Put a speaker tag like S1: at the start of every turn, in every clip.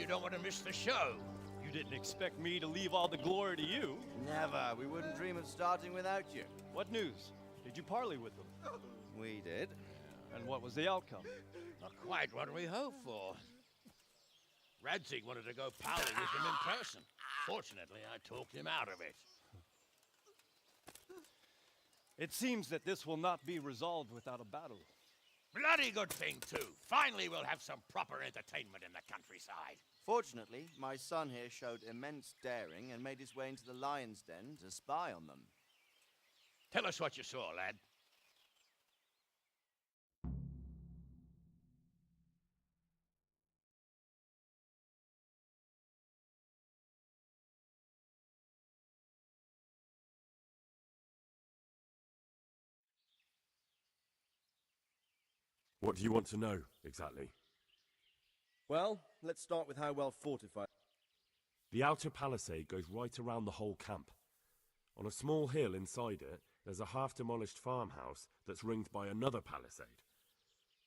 S1: don't want to miss the show.
S2: You didn't expect me to leave all the glory to you.
S3: Never. We wouldn't dream of starting without you.
S2: What news? Did you parley with them?
S3: We did.
S2: And what was the outcome?
S1: Not quite what we hoped for. Radzig wanted to go parley with him in person. Fortunately, I talked him out of it.
S2: It seems that this will not be resolved without a battle.
S1: Bloody good thing, too. Finally, we'll have some proper entertainment in the countryside.
S3: Fortunately, my son here showed immense daring and made his way into the lion's den to spy on them.
S1: Tell us what you saw, lad.
S4: What do you want to know, exactly?
S5: Well, let's start with how well fortified.
S4: The outer palisade goes right around the whole camp. On a small hill inside it, there's a half-demolished farmhouse that's ringed by another palisade.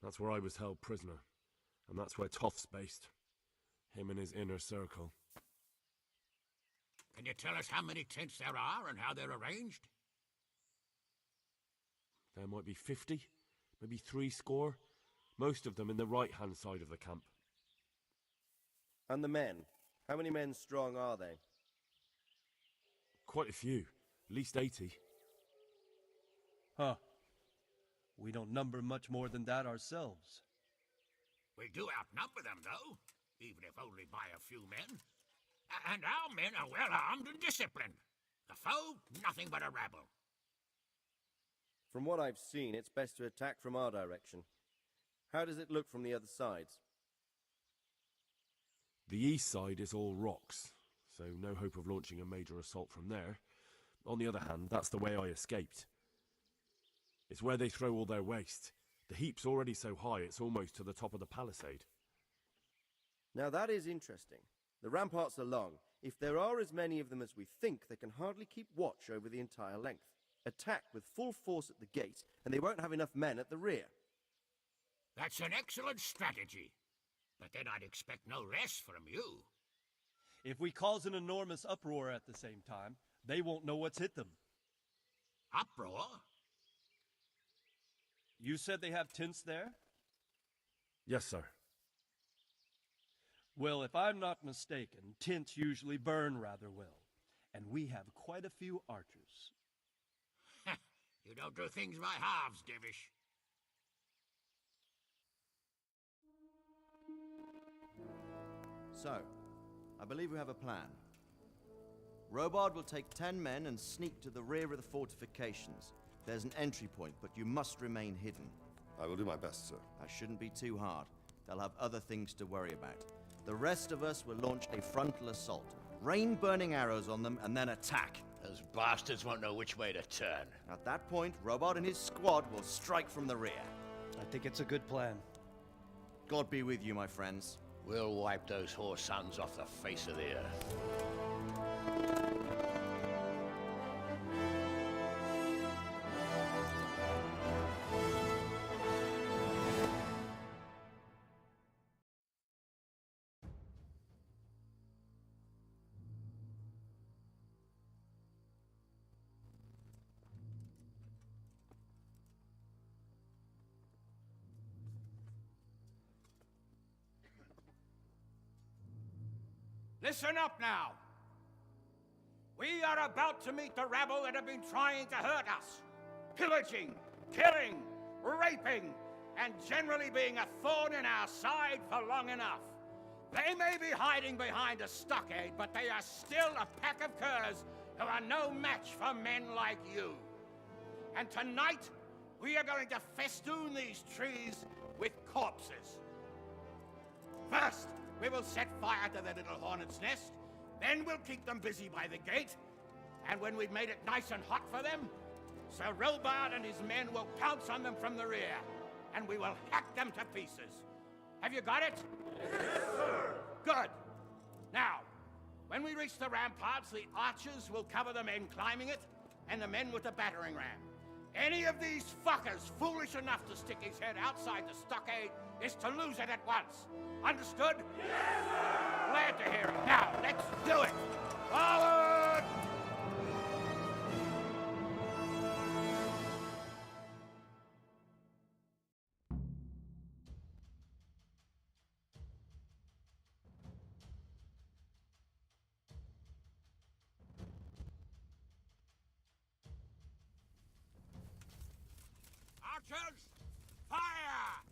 S4: That's where I was held prisoner, and that's where Toth's based. Him and his inner circle.
S1: Can you tell us how many tents there are and how they're arranged?
S4: There might be 50, maybe 60, most of them in the right-hand side of the camp.
S5: And the men? How many men strong are they?
S4: Quite a few, at least 80.
S6: Huh. We don't number much more than that ourselves.
S1: We do outnumber them, though, even if only by a few men. And our men are well armed and disciplined. The foe, nothing but a rabble.
S5: From what I've seen, it's best to attack from our direction. How does it look from the other sides?
S4: The east side is all rocks, so no hope of launching a major assault from there. On the other hand, that's the way I escaped. It's where they throw all their waste. The heap's already so high it's almost to the top of the palisade.
S5: Now that is interesting. The ramparts are long. If there are as many of them as we think, they can hardly keep watch over the entire length. Attack with full force at the gate, and they won't have enough men at the rear.
S1: That's an excellent strategy. But then I'd expect no less from you.
S6: If we cause an enormous uproar at the same time, they won't know what's hit them.
S1: Uproar?
S6: You said they have tents there?
S4: Yes, sir.
S6: Well, if I'm not mistaken, tents usually burn rather well. And we have quite a few archers.
S1: You don't do things by halves, Divish.
S3: So, I believe we have a plan. Robard will take 10 men and sneak to the rear of the fortifications. There's an entry point, but you must remain hidden.
S7: I will do my best, sir.
S3: That shouldn't be too hard. They'll have other things to worry about. The rest of us will launch a frontal assault. Rain burning arrows on them, and then attack.
S1: Those bastards won't know which way to turn.
S3: At that point, Robard and his squad will strike from the rear.
S6: I think it's a good plan.
S3: God be with you, my friends.
S1: We'll wipe those whore sons off the face of the earth. Listen up now. We are about to meet the rabble that have been trying to hurt us. Pillaging, killing, raping, and generally being a thorn in our side for long enough. They may be hiding behind a stockade, but they are still a pack of curs who are no match for men like you. And tonight, we are going to festoon these trees with corpses. First, we will set fire to their little hornet's nest. Then we'll keep them busy by the gate. And when we've made it nice and hot for them, Sir Robard and his men will pounce on them from the rear. And we will hack them to pieces. Have you got it? Yes, sir! Good. Now, when we reach the ramparts, the archers will cover the men climbing it, and the men with the battering ram. Any of these fuckers foolish enough to stick his head outside the stockade is to lose it at once. Understood? Yes, sir! Glad to hear it. Now, let's do it! Forward! Archers, fire!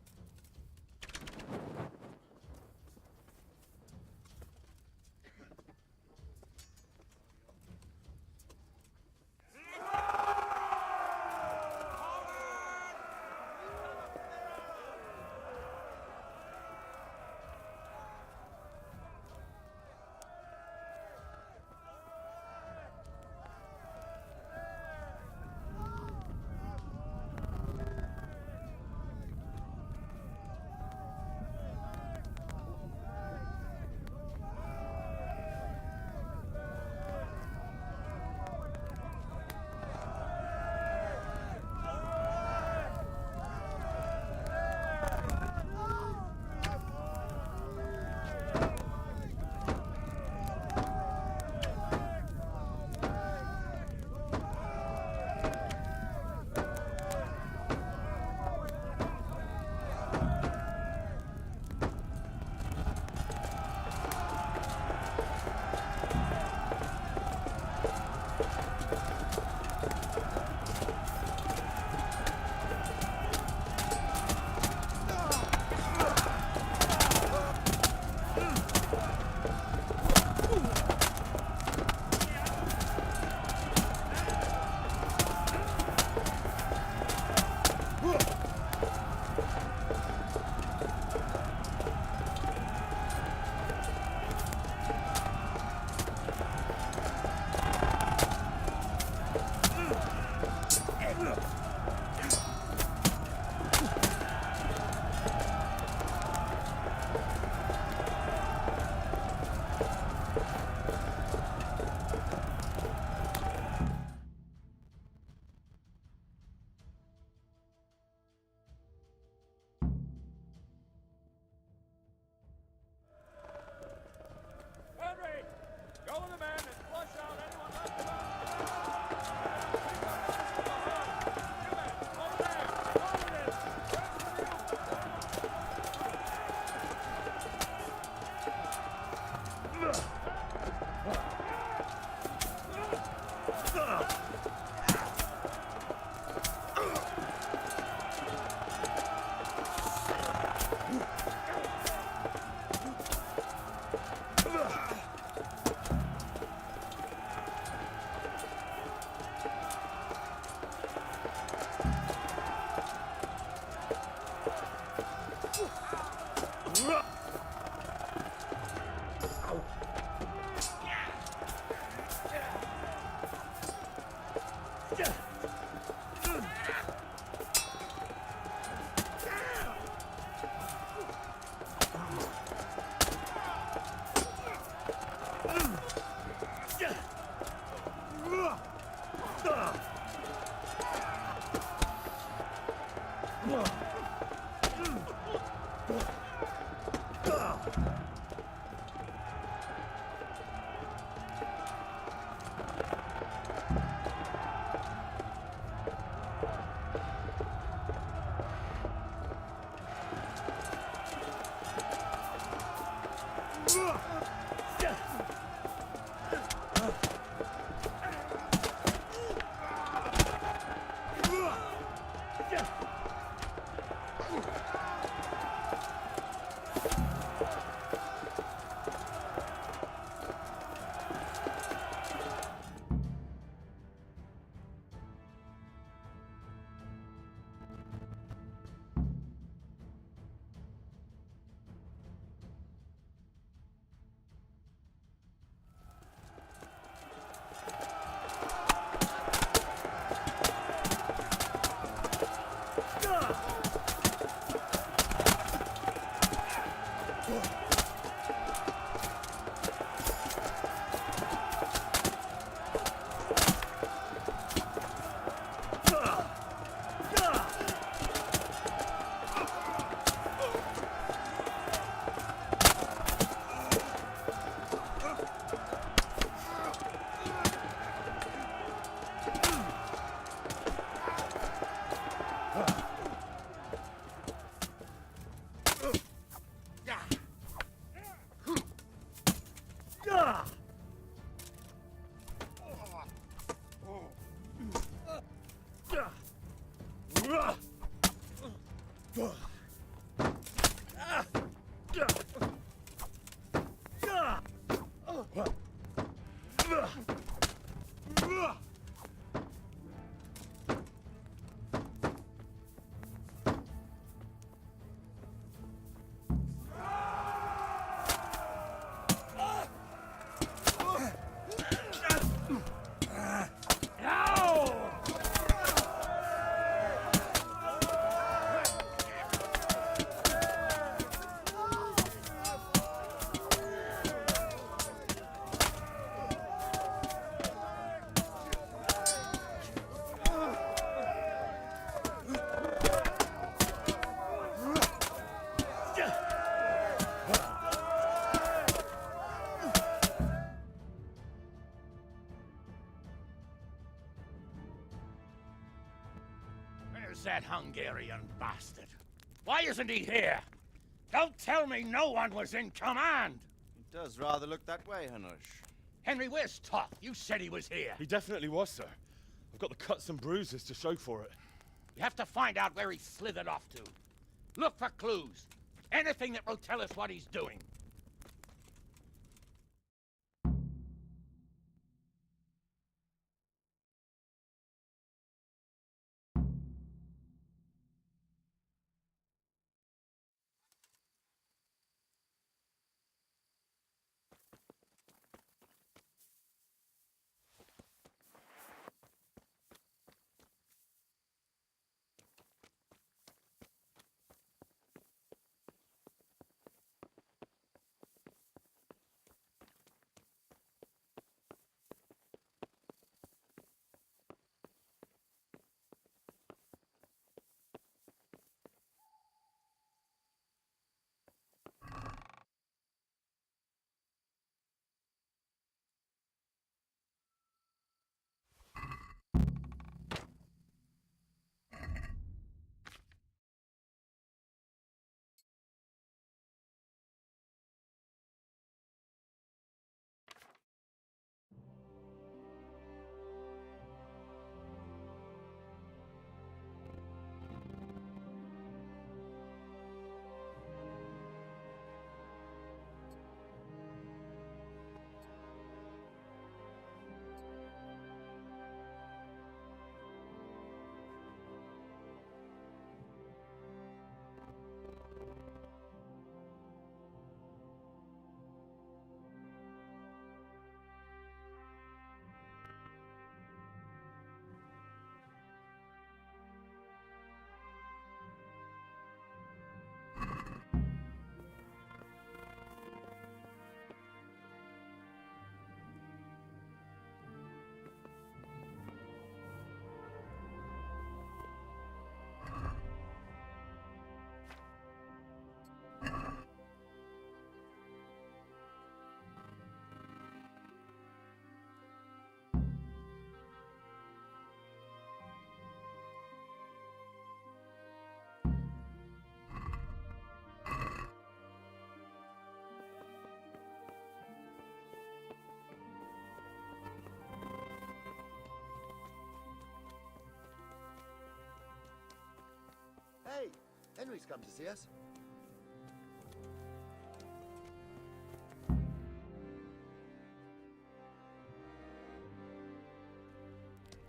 S1: Where's that Hungarian bastard? Why isn't he here? Don't tell me no one was in command!
S3: It does rather look that way, Hanush.
S1: Henry, where's Toth? You said he was here.
S4: He definitely was, sir. I've got the cuts and bruises to show for it.
S1: We have to find out where he slithered off to. Look for clues. Anything that will tell us what he's doing.
S5: Hey, Henry's come to see us.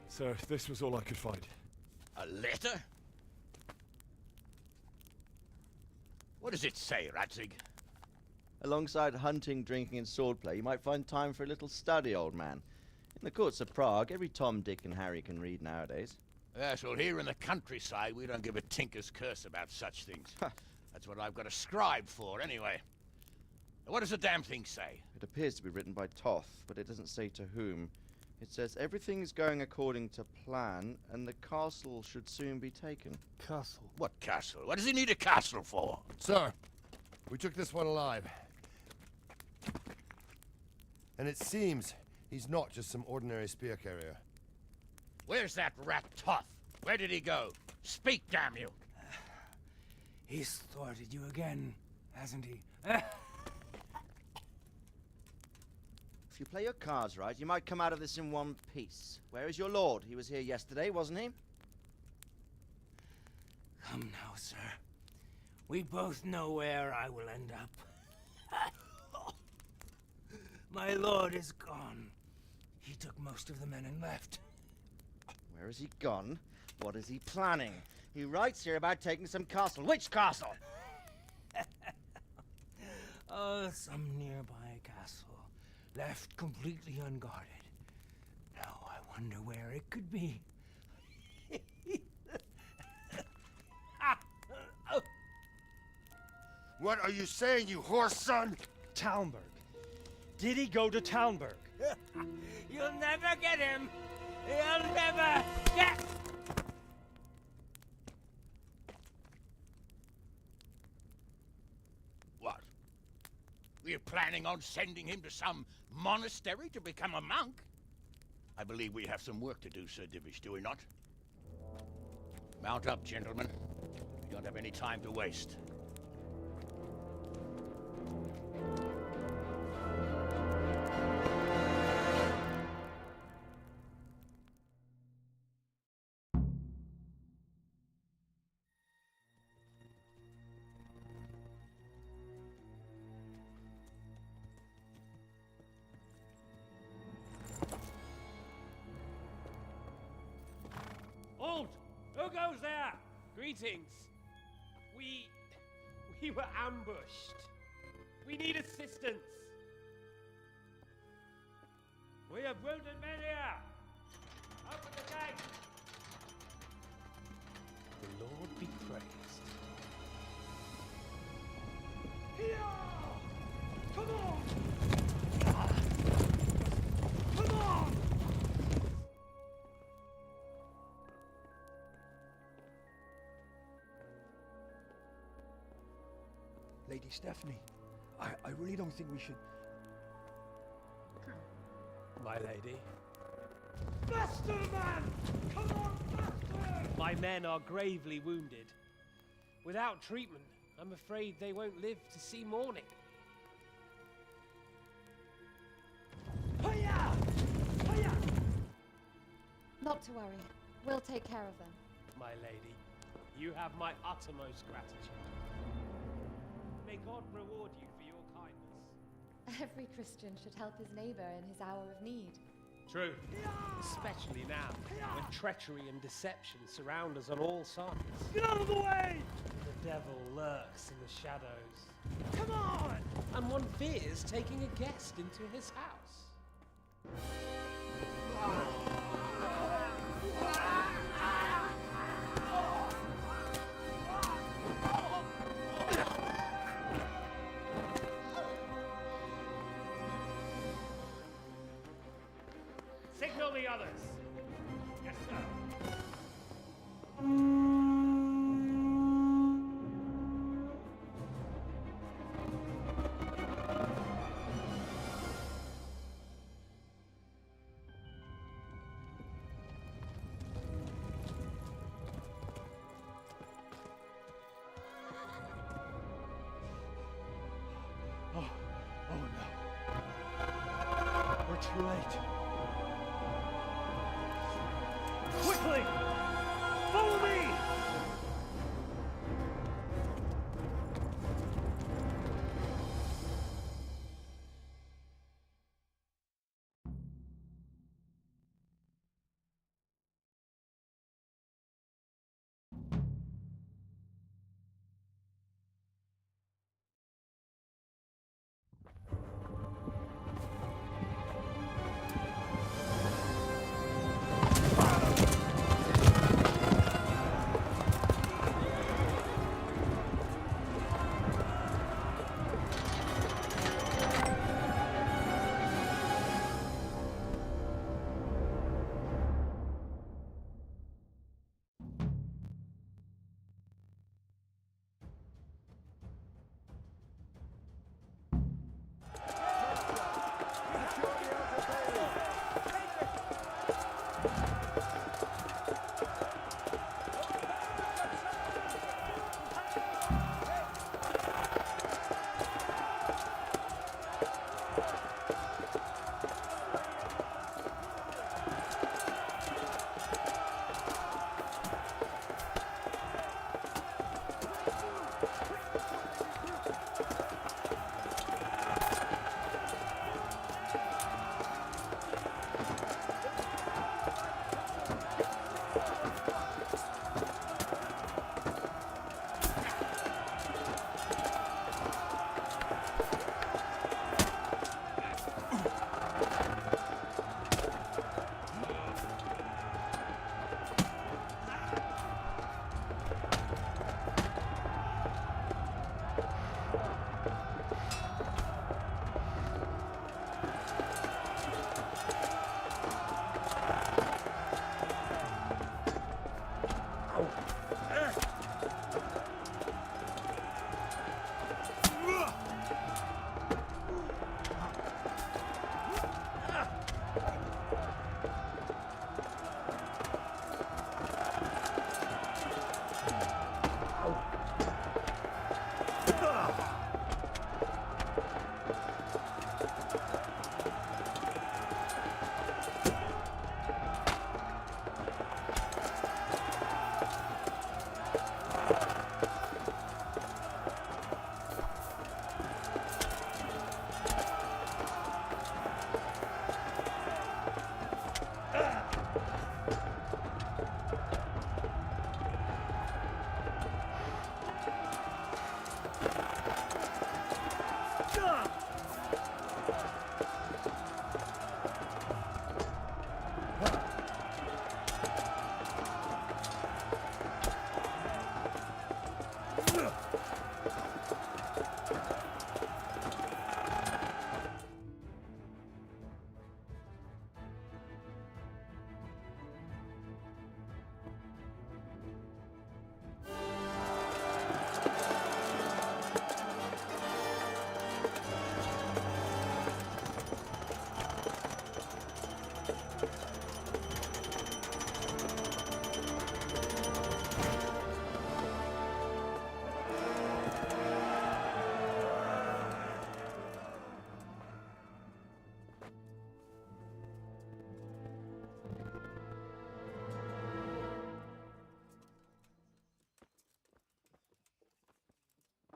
S4: Sir, this was all I could find.
S1: A letter? What does it say, Ratzig?
S3: Alongside hunting, drinking, and swordplay, you might find time for a little study, old man. In the courts of Prague, every Tom, Dick, and Harry can read nowadays.
S1: Yes, well, here in the countryside, we don't give a tinker's curse about such things. That's what I've got a scribe for, anyway. What does the damn thing say?
S3: It appears to be written by Toth, but it doesn't say to whom. It says everything's going according to plan, and the castle should soon be taken.
S6: Castle.
S1: What castle? What does he need a castle for?
S7: Sir, we took this one alive. And it seems he's not just some ordinary spear carrier.
S1: Where's that rat Toth? Where did he go? Speak, damn you!
S8: He's thwarted you again, hasn't he?
S3: If you play your cards right, you might come out of this in one piece. Where is your lord? He was here yesterday, wasn't he?
S8: Come now, sir. We both know where I will end up. My lord is gone. He took most of the men and left.
S3: Where has he gone? What is he planning? He writes here about taking some castle. Which castle?
S8: Oh, some nearby castle, left completely unguarded. Now I wonder where it could be.
S7: What are you saying, you horse son?
S2: Talmberg. Did he go to Talmberg?
S8: You'll never get him! You'll never get...
S1: What? We're planning on sending him to some monastery to become a monk? I believe we have some work to do, Sir Divish, do we not? Mount up, gentlemen. We don't have any time to waste.
S9: Halt! Who goes there? Greetings. We were ambushed. We need assistance. We have wounded men here. Open the gate.
S6: The Lord be praised.
S9: Here! Come on! Come on!
S8: Lady Stephanie, I really don't think we should...
S6: My lady,
S9: Faster, man! Come on, faster!
S6: my men are gravely wounded. Without treatment, I'm afraid they won't live to see morning.
S9: Hiya! Hiya!
S10: Not to worry. We'll take care of them.
S6: My lady, you have my uttermost gratitude. May God reward you for your kindness.
S10: Every Christian should help his neighbor in his hour of need.
S6: True. Especially now, when treachery and deception surround us on all sides.
S9: Get out of the way!
S6: The devil lurks in the shadows.
S9: Come on!
S6: And one fears taking a guest into his house.
S9: Signal the others. Yes, sir.
S2: Oh no. We're too late.
S9: Quickly! Follow me!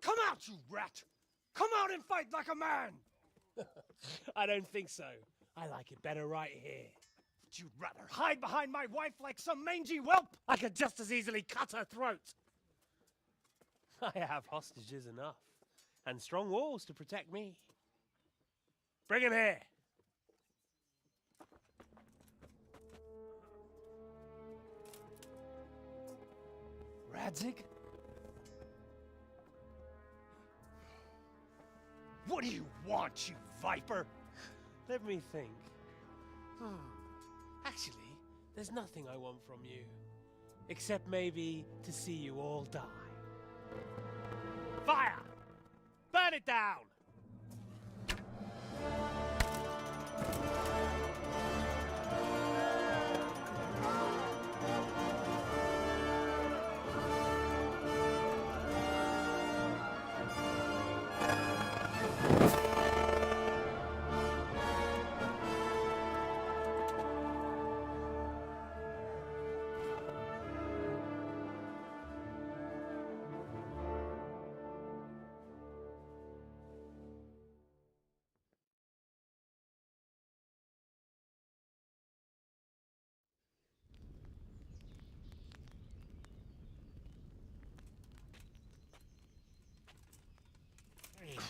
S6: Come out, you rat! Come out and fight like a man! I don't think so. I like it better right here. Would you rather hide behind my wife like some mangy whelp? I could just as easily cut her throat. I have hostages enough, and strong walls to protect me. Bring him here. Radzik? What do you want, you viper? Let me think. Actually, there's nothing I want from you. Except maybe to see you all die. Fire! Burn it down!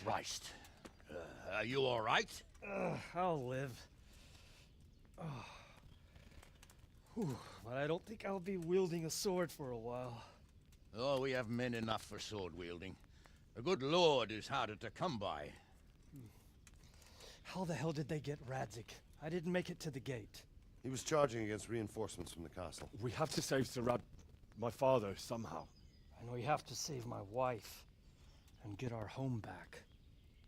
S1: Christ. Are you all right?
S6: I'll live. But I don't think I'll be wielding a sword for a while.
S1: Oh, we have men enough for sword wielding. A good lord is harder to come by.
S6: How the hell did they get Radzik? I didn't make it to the gate.
S7: He was charging against reinforcements from the castle.
S2: We have to save Sir my father, somehow.
S6: And we have to save my wife and get our home back.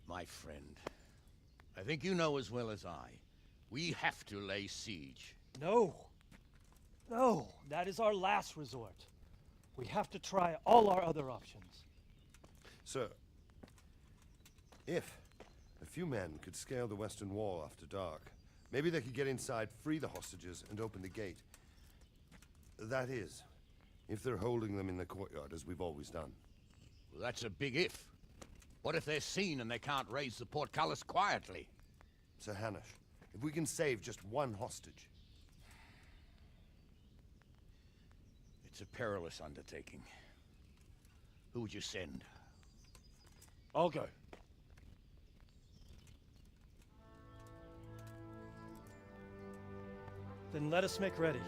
S1: My friend, I think you know as well as I. We have to lay siege.
S6: No. No, that is our last resort. We have to try all our other options.
S7: Sir, if a few men could scale the western wall after dark, maybe they could get inside, free the hostages, and open the gate. That is, if they're holding them in the courtyard, as we've always done.
S1: Well, that's a big if. What if they're seen and they can't raise the portcullis quietly?
S7: Sir Hanush, if we can save just one hostage.
S1: It's a perilous undertaking. Who would you send?
S2: I'll go.
S6: Then let us make ready.